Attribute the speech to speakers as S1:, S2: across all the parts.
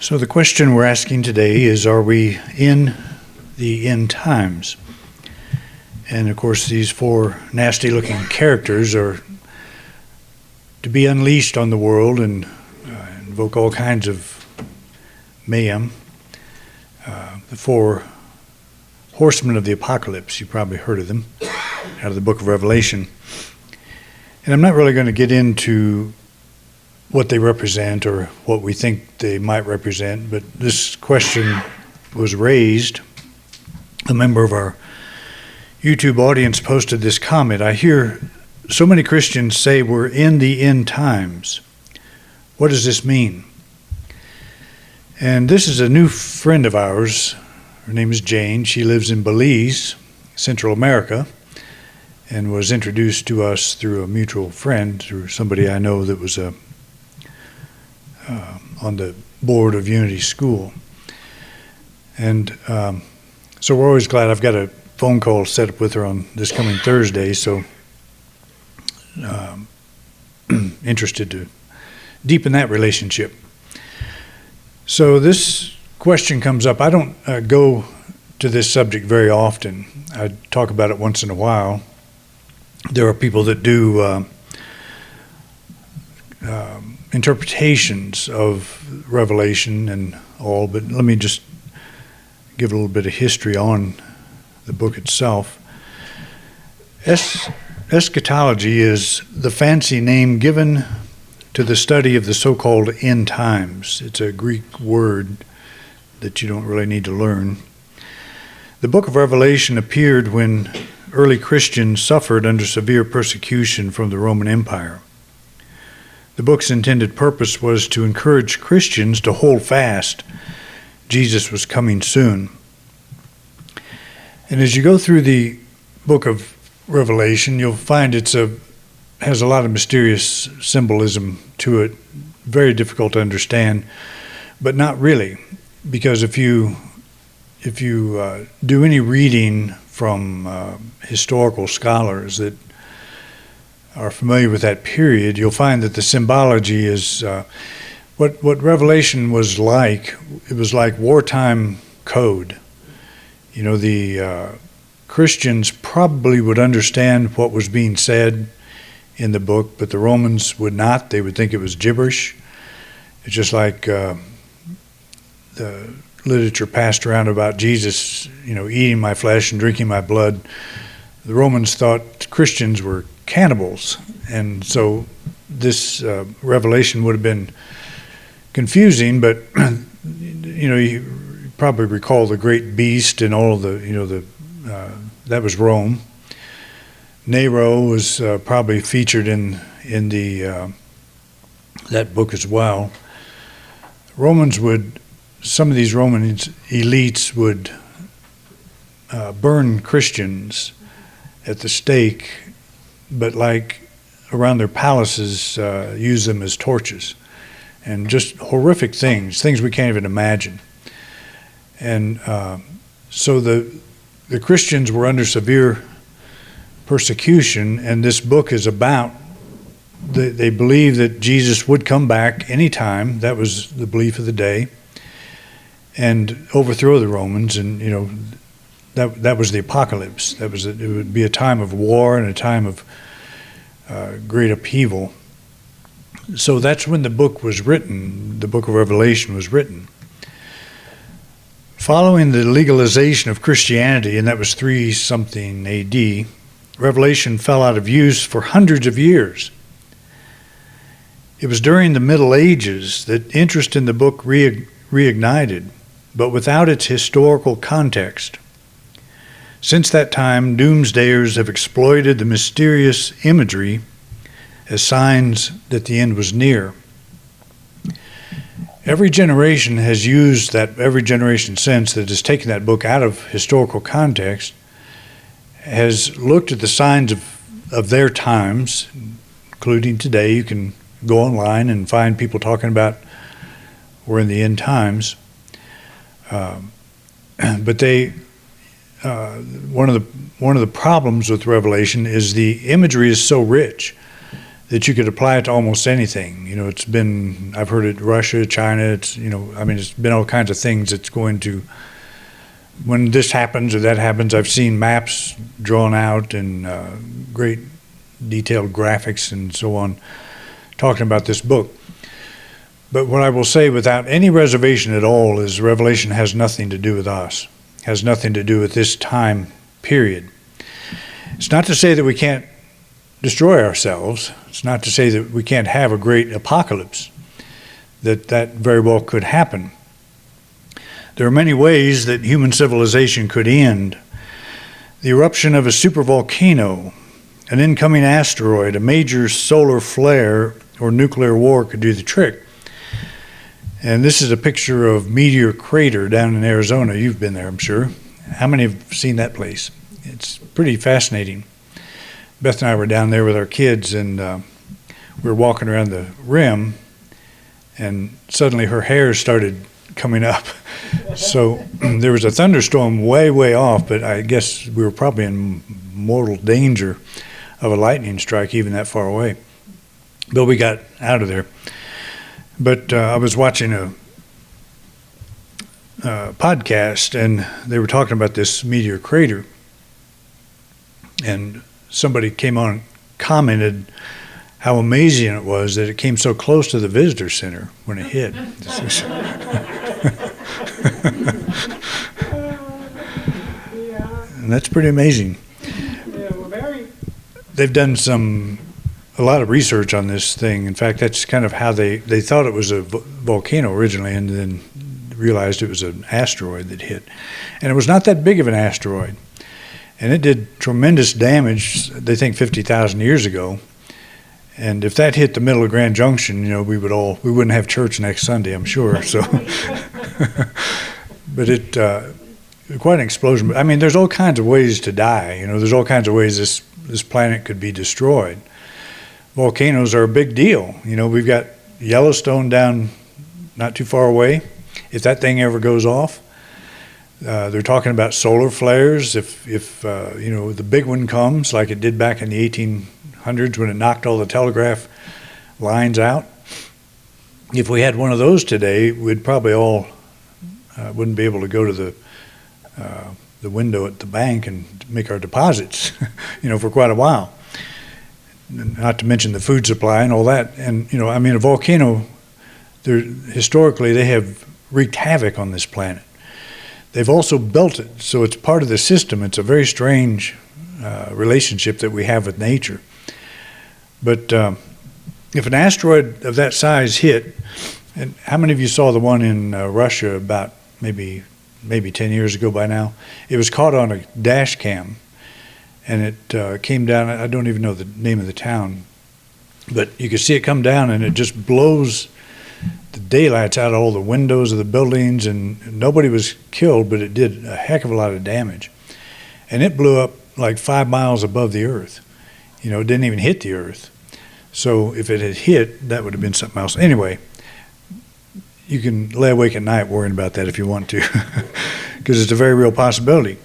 S1: So the question we're asking today is, are we in the end times? And of course, these four nasty-looking characters are to be unleashed on the world and invoke all kinds of mayhem. The four horsemen of the apocalypse, you probably heard of them, out of the book of Revelation. And I'm not really going to get into what they represent or what we think they might represent, but this question was raised. A member of our YouTube audience posted this comment: I hear so many Christians say we're in the end times. What does this mean? And this is a new friend of ours. Her name is Jane. She lives in Belize, Central America, and was introduced to us through a mutual friend, through somebody I know that was on the board of Unity School. And so we're always glad. I've got a phone call set up with her on this coming Thursday, so interested to deepen that relationship. So this question comes up. I don't go to this subject very often. I talk about it once in a while. There are people that do interpretations of Revelation and all, but let me just give a little bit of history on the book itself. Eschatology is the fancy name given to the study of the so-called end times. It's a Greek word that you don't really need to learn. The book of Revelation appeared when early Christians suffered under severe persecution from the Roman Empire. The book's intended purpose was to encourage Christians to hold fast. Jesus was coming soon. And as you go through the book of Revelation, you'll find has a lot of mysterious symbolism to it, very difficult to understand, but not really, because if you do any reading from historical scholars that are familiar with that period, you'll find that the symbology is what Revelation was like. It was like wartime code. You know, the Christians probably would understand what was being said in the book, but the Romans would not. They would think it was gibberish. It's just like the literature passed around about Jesus, eating my flesh and drinking my blood. The Romans thought Christians were cannibals, and so this revelation would have been confusing. But you probably recall the great beast and all the that was Rome. Nero was probably featured in the that book as well. Some of these Roman elites would burn Christians at the stake, but like around their palaces, use them as torches, and just horrific things we can't even imagine. And so the Christians were under severe persecution, and this book is about, they believe that Jesus would come back anytime. That was the belief of the day, and overthrow the Romans, and that was the apocalypse. It would be a time of war and a time of great upheaval. So that's when the book was written. The book of Revelation was written. Following the legalization of Christianity, and that was 3-something AD, Revelation fell out of use for hundreds of years. It was during the Middle Ages that interest in the book reignited, but without its historical context. Since that time, doomsdayers have exploited the mysterious imagery as signs that the end was near. Every generation has used that, every generation since that has taken that book out of historical context has looked at the signs of their times, including today. You can go online and find people talking about we're in the end times. But one of the problems with Revelation is the imagery is so rich that you could apply it to almost anything. It's been, I've heard it, Russia, China, it's been all kinds of things that's going to, when this happens or that happens. I've seen maps drawn out and great detailed graphics and so on talking about this book. But what I will say without any reservation at all is Revelation has nothing to do with us, has nothing to do with this time period. It's not to say that we can't destroy ourselves. It's not to say that we can't have a great apocalypse, that very well could happen. There are many ways that human civilization could end. The eruption of a supervolcano, an incoming asteroid, a major solar flare, or nuclear war could do the trick. And this is a picture of Meteor Crater down in Arizona. You've been there, I'm sure. How many have seen that place? It's pretty fascinating. Beth and I were down there with our kids, and we were walking around the rim, and suddenly her hair started coming up. So there was a thunderstorm way, way off, but I guess we were probably in mortal danger of a lightning strike even that far away. But we got out of there. But I was watching a podcast, and they were talking about this meteor crater, and somebody came on and commented how amazing it was that it came so close to the visitor center when it hit. And that's pretty amazing. They've done a lot of research on this thing. In fact, that's kind of how they thought it was a volcano originally, and then realized it was an asteroid that hit. And it was not that big of an asteroid. And it did tremendous damage, they think 50,000 years ago. And if that hit the middle of Grand Junction, we wouldn't have church next Sunday, I'm sure. So, but quite an explosion. I mean, there's all kinds of ways to die. There's all kinds of ways this planet could be destroyed. Volcanoes are a big deal. We've got Yellowstone down not too far away. If that thing ever goes off, they're talking about solar flares. If the big one comes, like it did back in the 1800s when it knocked all the telegraph lines out. If we had one of those today, we'd probably all wouldn't be able to go to the window at the bank and make our deposits, for quite a while. Not to mention the food supply and all that. And a volcano, historically they have wreaked havoc on this planet. They've also built it, so it's part of the system. It's a very strange relationship that we have with nature. But if an asteroid of that size hit, and how many of you saw the one in Russia about maybe 10 years ago by now? It was caught on a dash cam, and it came down. I don't even know the name of the town, but you could see it come down, and it just blows the daylights out of all the windows of the buildings, and nobody was killed, but it did a heck of a lot of damage. And it blew up like 5 miles above the earth. It didn't even hit the earth. So if it had hit, that would have been something else. Anyway, you can lay awake at night worrying about that if you want to, because it's a very real possibility.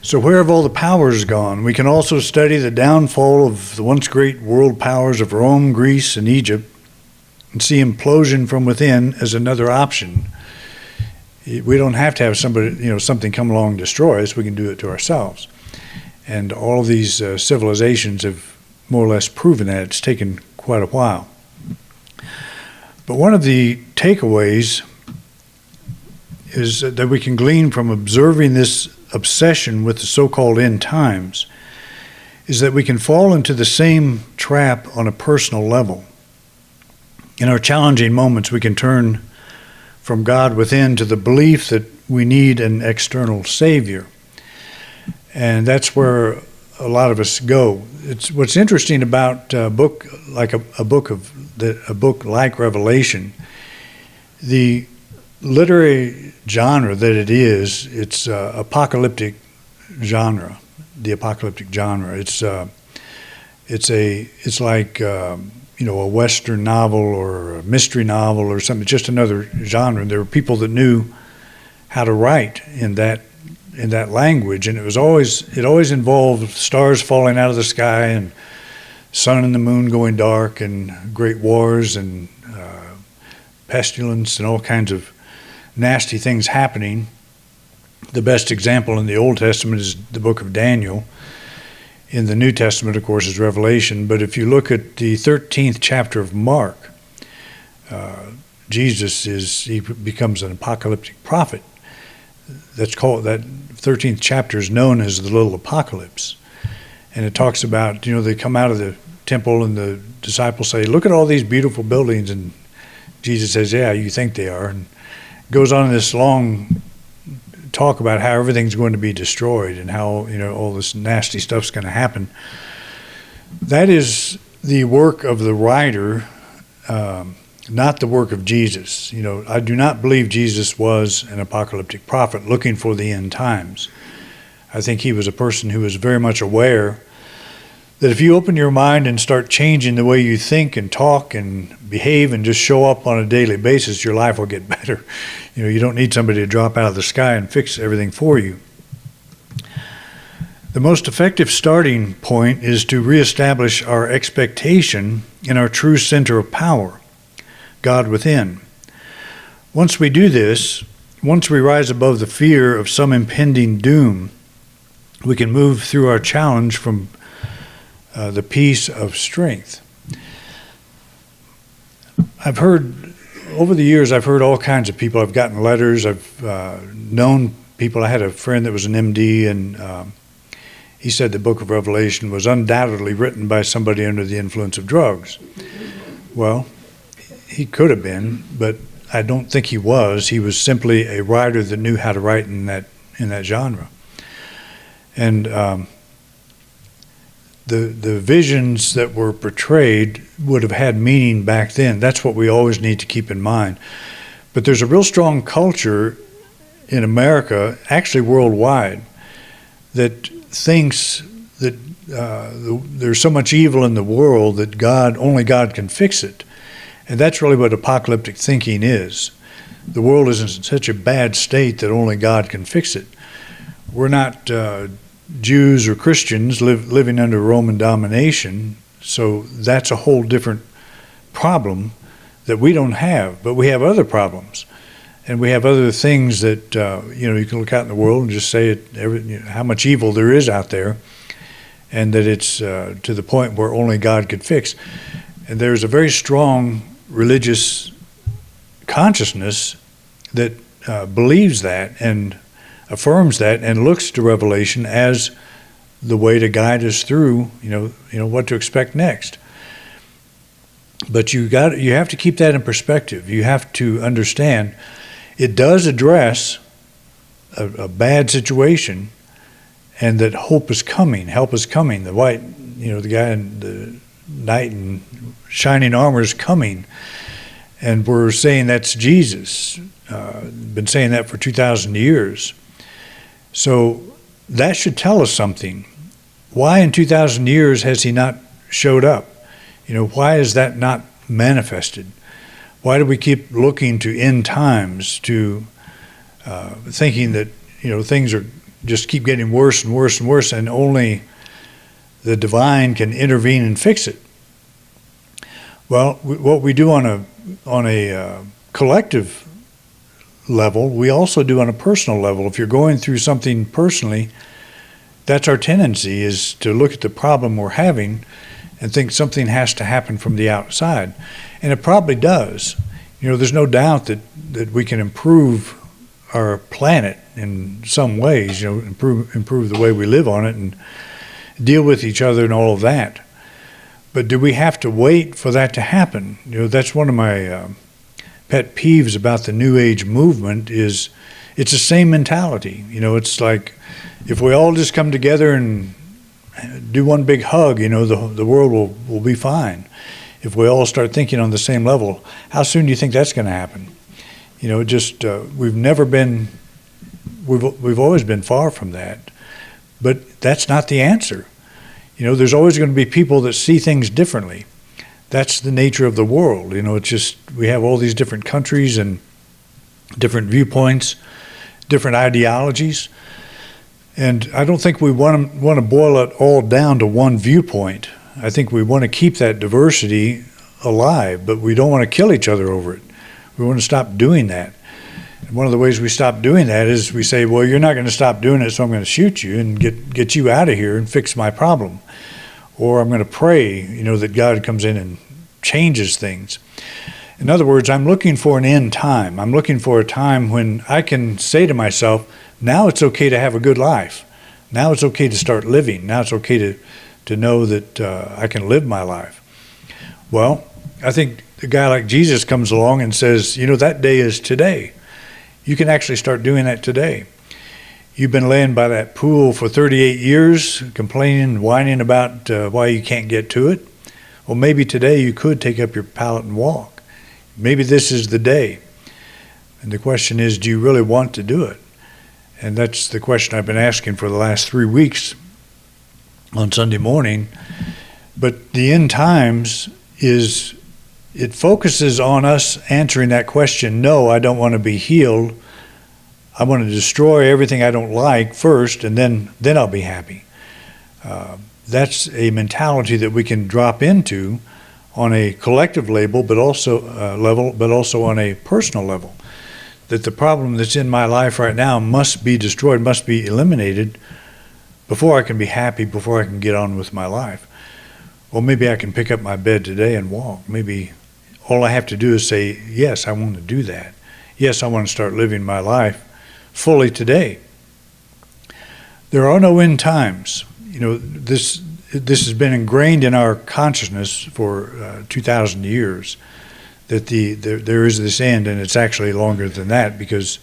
S1: So where have all the powers gone? We can also study the downfall of the once great world powers of Rome, Greece, and Egypt, and see implosion from within as another option. We don't have to have something come along and destroy us. We can do it to ourselves. And all of these civilizations have more or less proven that. It's taken quite a while. But one of the takeaways is that we can glean from observing this obsession with the so-called end times is that we can fall into the same trap on a personal level. In our challenging moments, we can turn from God within to the belief that we need an external Savior. And that's where a lot of us go. It's what's interesting about a book like a book like Revelation. The literary genre that it is, it's apocalyptic genre. The apocalyptic genre. It's like a Western novel or a mystery novel or something. Just another genre. There were people that knew how to write in that language, and it always involved stars falling out of the sky and sun and the moon going dark and great wars and pestilence and all kinds of nasty things happening. The best example in the Old Testament is the book of Daniel. In the New Testament, of course, is Revelation. But if you look at the 13th chapter of Mark, he becomes an apocalyptic prophet. That 13th chapter is known as the Little Apocalypse. And it talks about, they come out of the temple and the disciples say, look at all these beautiful buildings. And Jesus says, yeah, you think they are. And goes on this long talk about how everything's going to be destroyed and how, all this nasty stuff's going to happen. That is the work of the writer, not the work of Jesus. I do not believe Jesus was an apocalyptic prophet looking for the end times. I think he was a person who was very much aware that if you open your mind and start changing the way you think and talk and behave and just show up on a daily basis, your life will get better. You don't need somebody to drop out of the sky and fix everything for you. The most effective starting point is to reestablish our expectation in our true center of power, God within. Once we do this, once we rise above the fear of some impending doom, we can move through our challenge from the peace of strength. Over the years, I've heard all kinds of people. I've gotten letters. I've known people. I had a friend that was an MD, and he said the book of Revelation was undoubtedly written by somebody under the influence of drugs. Well, he could have been, but I don't think he was. He was simply a writer that knew how to write in that genre. And the visions that were portrayed would have had meaning back then. That's what we always need to keep in mind. But there's a real strong culture in America, actually worldwide, that thinks that there's so much evil in the world that only God can fix it. And that's really what apocalyptic thinking is. The world is in such a bad state that only God can fix it. We're not Jews or Christians living under Roman domination, so that's a whole different problem that we don't have, but we have other problems. And we have other things that, you can look out in the world and just say how much evil there is out there, and that it's to the point where only God could fix. And there's a very strong religious consciousness that believes that and affirms that and looks to Revelation as the way to guide us through, what to expect next. But you have to keep that in perspective. You have to understand it does address a bad situation, and that hope is coming, help is coming. The white, the guy in the knight in shining armor is coming, and we're saying that's Jesus. Been saying that for 2,000 years. So that should tell us something. Why in 2,000 years has he not showed up? Why is that not manifested? Why do we keep looking to end times, to thinking that, things are just keep getting worse and worse and worse, and only the divine can intervene and fix it? Well, what we do on a collective level, we also do on a personal level. If you're going through something personally, that's our tendency, is to look at the problem we're having and think something has to happen from the outside. And it probably does. There's no doubt that we can improve our planet in some ways, improve the way we live on it and deal with each other and all of that. But do we have to wait for that to happen? That's one of my pet peeves about the New Age movement is it's the same mentality. It's like if we all just come together and do one big hug, the world will be fine. If we all start thinking on the same level, how soon do you think that's going to happen? We've always been far from that, but that's not the answer. There's always going to be people that see things differently. That's the nature of the world. It's just we have all these different countries and different viewpoints, different ideologies, and I don't think we want to boil it all down to one viewpoint. I think we want to keep that diversity alive, but we don't want to kill each other over it. We want to stop doing that. And one of the ways we stop doing that is we say, well, you're not going to stop doing it, so I'm going to shoot you and get you out of here and fix my problem. Or I'm going to pray, that God comes in and changes things. In other words, I'm looking for an end time. I'm looking for a time when I can say to myself, now it's okay to have a good life. Now it's okay to start living. Now it's okay to know that I can live my life. Well, I think a guy like Jesus comes along and says, that day is today. You can actually start doing that today. You've been laying by that pool for 38 years, complaining, whining about why you can't get to it. Well, maybe today you could take up your pallet and walk. Maybe this is the day. And the question is, do you really want to do it? And that's the question I've been asking for the last 3 weeks on Sunday morning. But the end times it focuses on us answering that question. No, I don't want to be healed. I want to destroy everything I don't like first, and then I'll be happy. That's a mentality that we can drop into on a collective level, but also on a personal level. That the problem that's in my life right now must be destroyed, must be eliminated before I can be happy, before I can get on with my life. Well, maybe I can pick up my bed today and walk. Maybe all I have to do is say, yes, I want to do that. Yes, I want to start living my life fully today. There are no end times. This has been ingrained in our consciousness for 2,000 years, that there is this end, and it's actually longer than that, because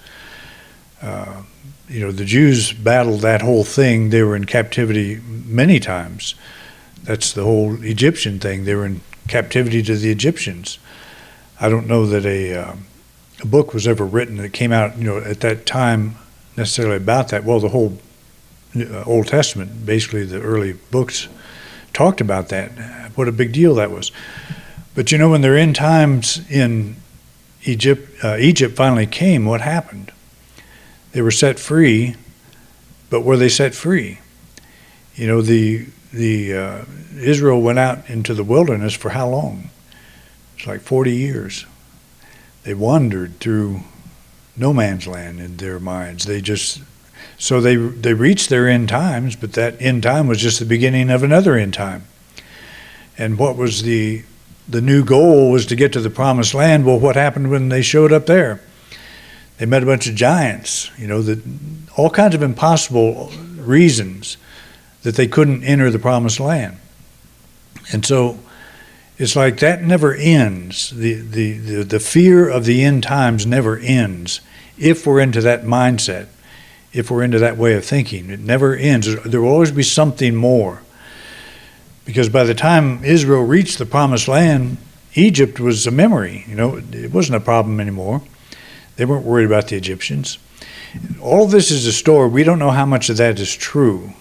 S1: the Jews battled that whole thing. They were in captivity many times. That's the whole Egyptian thing. They were in captivity to the Egyptians. I don't know that a book was ever written that came out, at that time necessarily about that. Well, the whole Old Testament, basically the early books, talked about that. What a big deal that was. But when their end times in Egypt finally came, what happened? They were set free, but were they set free? Israel went out into the wilderness for how long? It's like 40 years. They wandered through no man's land in their minds. They reached their end times, but that end time was just the beginning of another end time. And what was the new goal was to get to the promised land. Well, what happened when they showed up there? They met a bunch of giants, all kinds of impossible reasons that they couldn't enter the promised land. And so it's like that never ends. The fear of the end times never ends if we're into that mindset, if we're into that way of thinking. It never ends. There will always be something more. Because by the time Israel reached the promised land, Egypt was a memory. It wasn't a problem anymore. They weren't worried about the Egyptians. All this is a story. We don't know how much of that is true.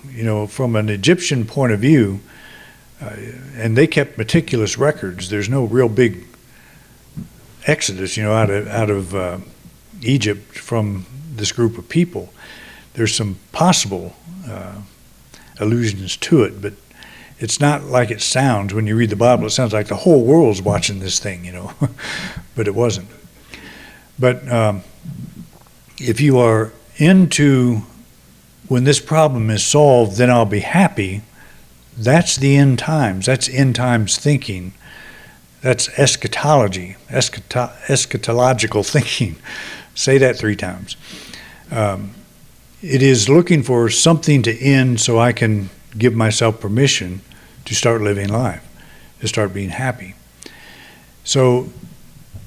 S1: From an Egyptian point of view, and they kept meticulous records. There's no real big exodus, out of Egypt from this group of people. There's some possible allusions to it, but it's not like it sounds when you read the Bible. It sounds like the whole world's watching this thing, but it wasn't. But if you are into when this problem is solved, then I'll be happy, that's the end times. That's end times thinking. That's eschatology, eschatological thinking. Say that 3 times. It is looking for something to end so I can give myself permission to start living life, to start being happy. So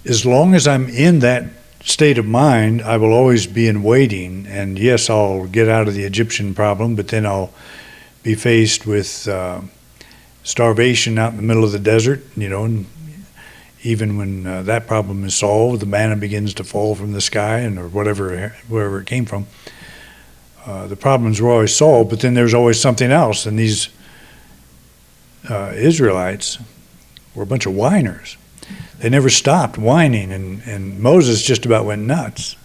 S1: as long as I'm in that state of mind, I will always be in waiting. And yes, I'll get out of the Egyptian problem, but then I'll be faced with starvation out in the middle of the desert, and even when that problem is solved, the manna begins to fall from the sky or wherever it came from. The problems were always solved, but then there's always something else. And these Israelites were a bunch of whiners. They never stopped whining, and Moses just about went nuts,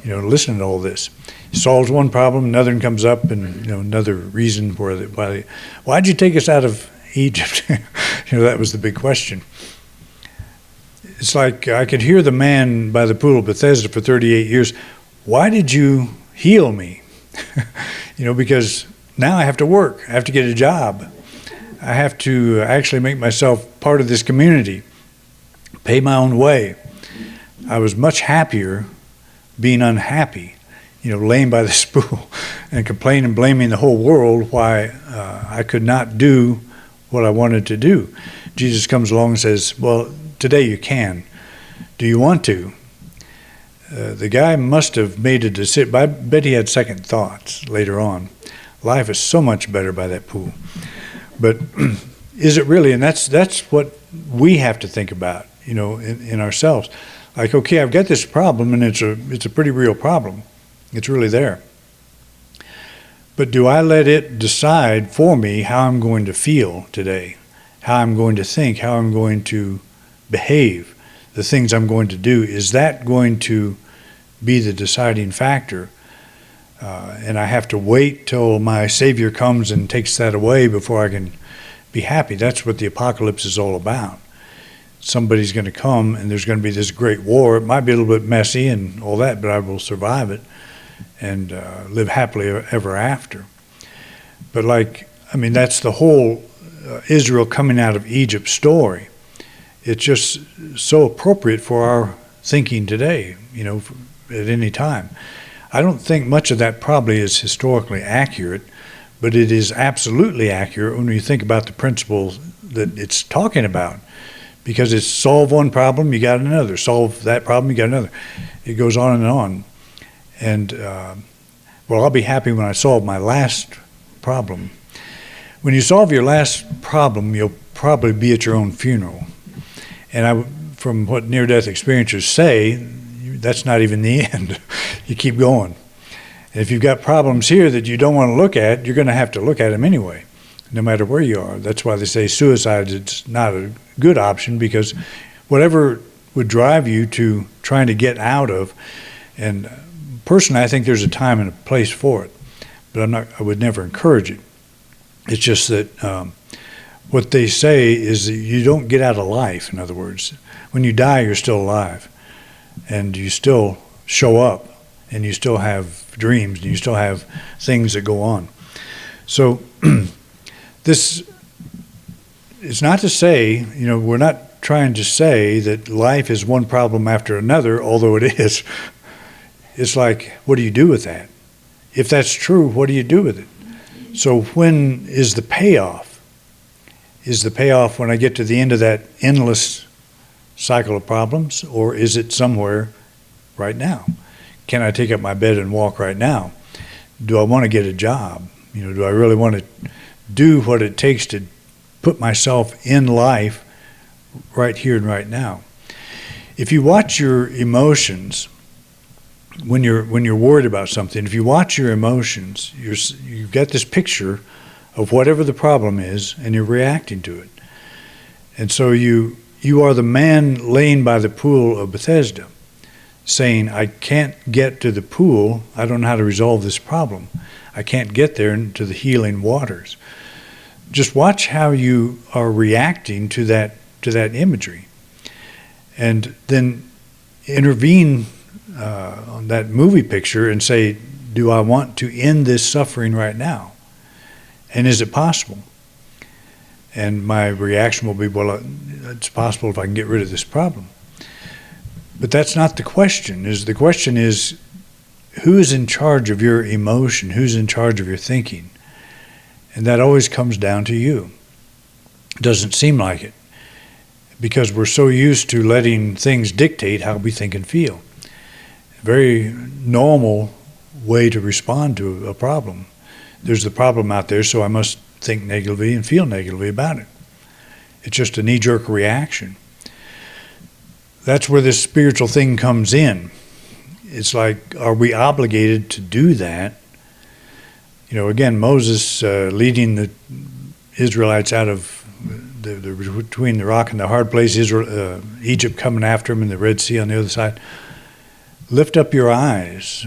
S1: listening to all this. He solves one problem, another one comes up, and another reason why'd you take us out of Egypt? That was the big question. It's like I could hear the man by the pool of Bethesda for 38 years. Why did you heal me? Because now I have to work. I have to get a job. I have to actually make myself part of this community, pay my own way. I was much happier being unhappy, laying by this pool and complaining and blaming the whole world why I could not do what I wanted to do. Jesus comes along and says, well, today you can. Do you want to? The guy must have made a decision. I bet he had second thoughts later on. Life is so much better by that pool. But is it really? And that's what we have to think about, in ourselves. Like, okay, I've got this problem, and it's a pretty real problem. It's really there. But do I let it decide for me how I'm going to feel today, how I'm going to think, how I'm going to behave, the things I'm going to do? Is that going to be the deciding factor? And I have to wait till my Savior comes and takes that away before I can be happy. That's what the apocalypse is all about. Somebody's going to come and there's going to be this great war. It might be a little bit messy and all that, but I will survive it and live happily ever after. But that's the whole Israel coming out of Egypt story. It's just so appropriate for our thinking today, at any time. I don't think much of that probably is historically accurate, but it is absolutely accurate when you think about the principles that it's talking about. Because it's solve one problem, you got another. Solve that problem, you got another. It goes on and on. And, I'll be happy when I solve my last problem. When you solve your last problem, you'll probably be at your own funeral. And from what near-death experiencers say, that's not even the end. You keep going. And if you've got problems here that you don't want to look at, you're going to have to look at them anyway, no matter where you are. That's why they say suicide is not a good option, because whatever would drive you to trying to get out of, and personally I think there's a time and a place for it, but I would never encourage it. It's just that what they say is that you don't get out of life. In other words, when you die, you're still alive, and you still show up, and you still have dreams, and you still have things that go on. So this is not to say, we're not trying to say that life is one problem after another, although it is. It's like, what do you do with that? If that's true, what do you do with it? So when is the payoff? Is the payoff when I get to the end of that endless cycle of problems, or is it somewhere right now? Can I take up my bed and walk right now? Do I want to get a job? Do I really want to do what it takes to put myself in life right here and right now? If you watch your emotions, when you're worried about something, if you watch your emotions, you've got this picture of whatever the problem is, and you're reacting to it. And so you are the man laying by the pool of Bethesda, saying, I can't get to the pool, I don't know how to resolve this problem. I can't get there into the healing waters. Just watch how you are reacting to that imagery, and then intervene on that movie picture and say, do I want to end this suffering right now? And is it possible? And my reaction will be, well, it's possible if I can get rid of this problem. But that's not the question. The question is, who is in charge of your emotion? Who's in charge of your thinking? And that always comes down to you. It doesn't seem like it, because we're so used to letting things dictate how we think and feel. Very normal way to respond to a problem. There's the problem out there, so I must think negatively and feel negatively about it. It's just a knee-jerk reaction. That's where this spiritual thing comes in. It's like, are we obligated to do that? Again, Moses leading the Israelites out of between the rock and the hard place, Egypt coming after him, and the Red Sea on the other side. Lift up your eyes.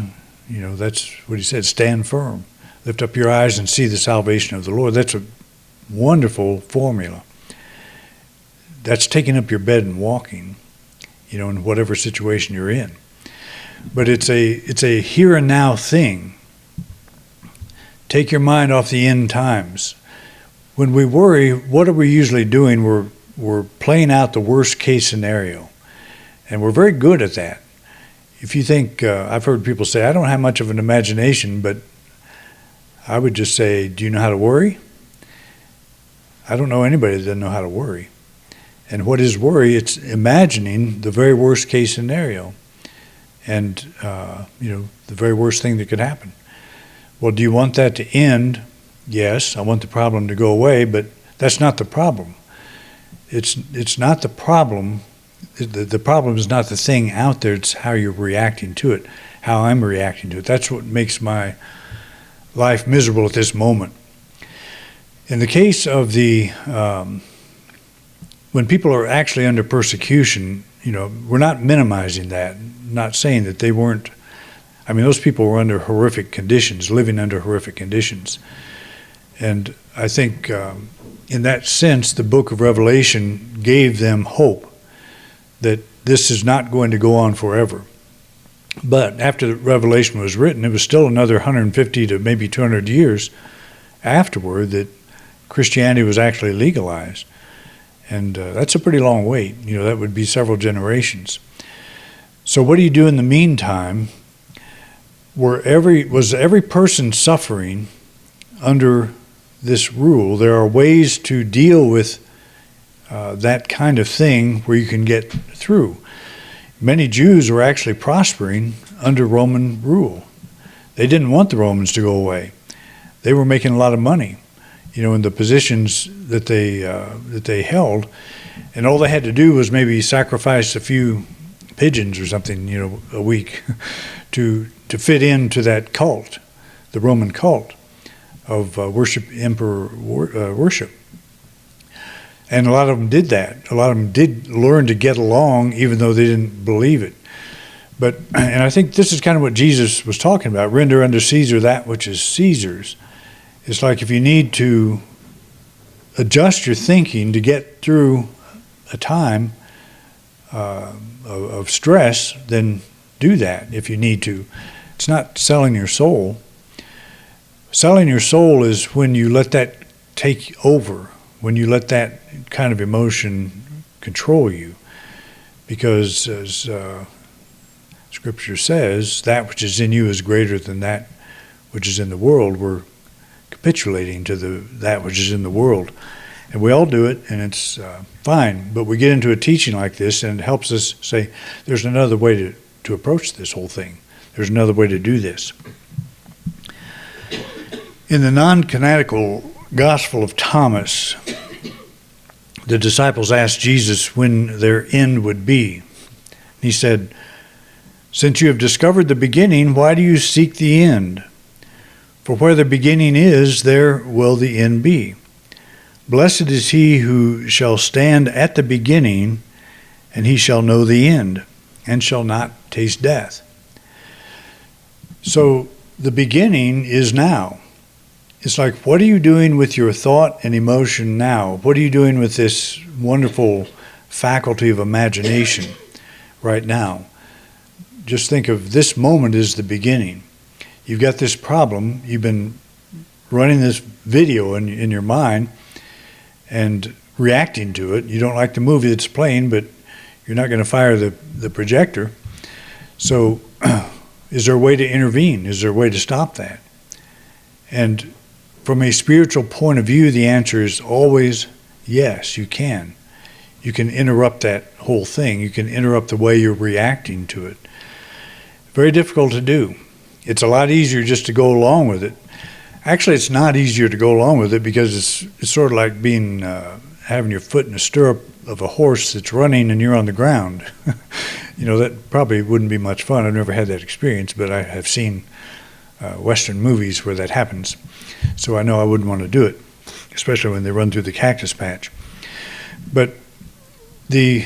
S1: That's what he said, stand firm. Lift up your eyes and see the salvation of the Lord. That's wonderful formula. That's taking up your bed and walking, in whatever situation you're in. But it's a here and now thing. Take your mind off the end times. When we worry, what are we usually doing? We're playing out the worst case scenario. And we're very good at that. If you think, I've heard people say, I don't have much of an imagination, but I would just say, do you know how to worry? I don't know anybody that doesn't know how to worry. And what is worry? It's imagining the very worst case scenario and, the very worst thing that could happen. Well, do you want that to end? Yes, I want the problem to go away, but that's not the problem. It's not the problem. The problem is not the thing out there, it's how you're reacting to it, how I'm reacting to it. That's what makes my life miserable at this moment. In the case of when people are actually under persecution, we're not minimizing that, not saying that they weren't. I mean, those people were under horrific conditions, living under horrific conditions. And I think in that sense, the book of Revelation gave them hope that this is not going to go on forever. But after the Revelation was written, it was still another 150 to maybe 200 years afterward that Christianity was actually legalized. And that's a pretty long wait. That would be several generations. So what do you do in the meantime? Was every person suffering under this rule? There are ways to deal with that kind of thing where you can get through. Many Jews were actually prospering under Roman rule. They didn't want the Romans to go away. They were making a lot of money, in the positions that they held, and all they had to do was maybe sacrifice a few pigeons or something, a week, to fit into that cult, the Roman cult of emperor worship. And a lot of them did that. A lot of them did learn to get along, even though they didn't believe it. And I think this is kind of what Jesus was talking about. Render unto Caesar that which is Caesar's. It's like if you need to adjust your thinking to get through a time of stress, then do that if you need to. It's not selling your soul. Selling your soul is when you let that take over, when you let that kind of emotion control you. Because as Scripture says, that which is in you is greater than that which is in the world. We're capitulating to that which is in the world. And we all do it, and it's fine. But we get into a teaching like this, and it helps us say, there's another way to approach this whole thing. There's another way to do this. In the non-canonical Gospel of Thomas, the disciples asked Jesus when their end would be. He said, "Since you have discovered the beginning, why do you seek the end? For where the beginning is, there will the end be. Blessed is he who shall stand at the beginning, and he shall know the end, and shall not taste death." So the beginning is now. It's like, what are you doing with your thought and emotion now? What are you doing with this wonderful faculty of imagination right now? Just think of this moment as the beginning. You've got this problem. You've been running this video in your mind and reacting to it. You don't like the movie that's playing, but you're not going to fire the projector. So is there a way to intervene? Is there a way to stop that? And from a spiritual point of view, the answer is always yes, you can. You can interrupt that whole thing. You can interrupt the way you're reacting to it. Very difficult to do. It's a lot easier just to go along with it. Actually, it's not easier to go along with it because it's sort of like having your foot in a stirrup of a horse that's running and you're on the ground. That probably wouldn't be much fun. I've never had that experience, but I have seen Western movies where that happens. So I know I wouldn't want to do it, especially when they run through the cactus patch. But the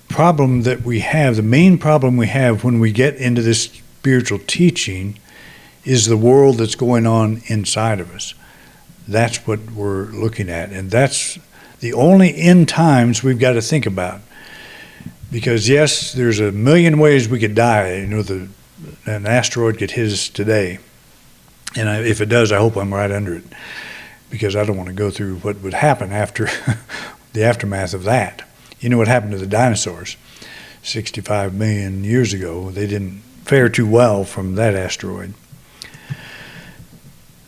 S1: problem that we have, the main problem we have when we get into this spiritual teaching is the world that's going on inside of us. That's what we're looking at. And that's the only end times we've got to think about. Because yes, there's a million ways we could die. You know, an asteroid could hit us today. And if it does, I hope I'm right under it. Because I don't want to go through what would happen after the aftermath of that. You know what happened to the dinosaurs 65 million years ago? They didn't fare too well from that asteroid.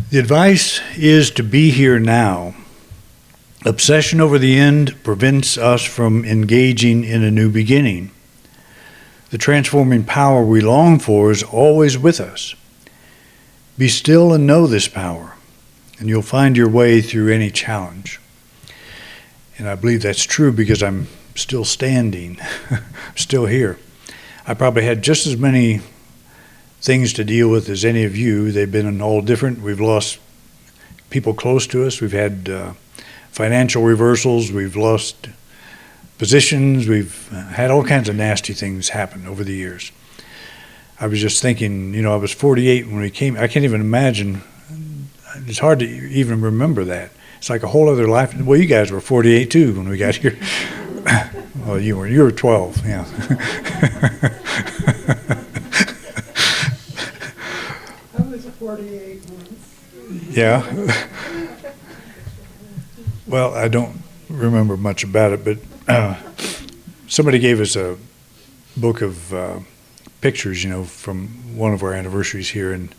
S1: The advice is to be here now. Obsession over the end prevents us from engaging in a new beginning. The transforming power we long for is always with us. Be still and know this power, and you'll find your way through any challenge. And I believe that's true because I'm still standing, still here. I probably had just as many things to deal with as any of you. They've been all different. We've lost people close to us. We've had financial reversals. We've lost positions. We've had all kinds of nasty things happen over the years. I was just thinking, you know, I was 48 when we came. I can't even imagine. It's hard to even remember that. It's like a whole other life. Well, you guys were 48 too when we got here. Well, you were 12, yeah.
S2: I was 48 once.
S1: Yeah. Well, I don't remember much about it, but somebody gave us a book of pictures, you know, from one of our anniversaries here, and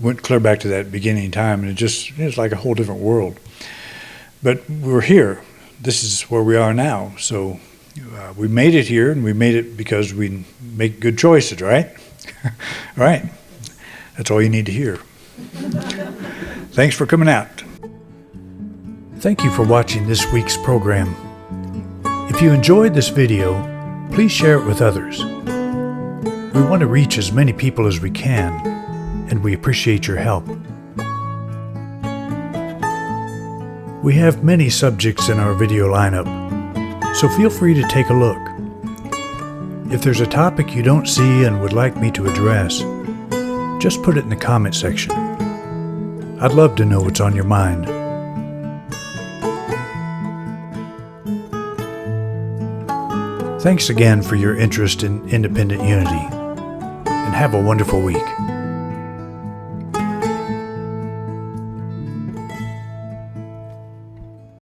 S1: went clear back to that beginning time, and it's like a whole different world. But we're here. This is where we are now. So we made it here, and we made it because we make good choices, right? All right. That's all you need to hear. Thanks for coming out. Thank you for watching this week's program. If you enjoyed this video, please share it with others. We want to reach as many people as we can, and we appreciate your help. We have many subjects in our video lineup, so feel free to take a look. If there's a topic you don't see and would like me to address, just put it in the comment section. I'd love to know what's on your mind. Thanks again for your interest in Independent Unity, and have a wonderful week.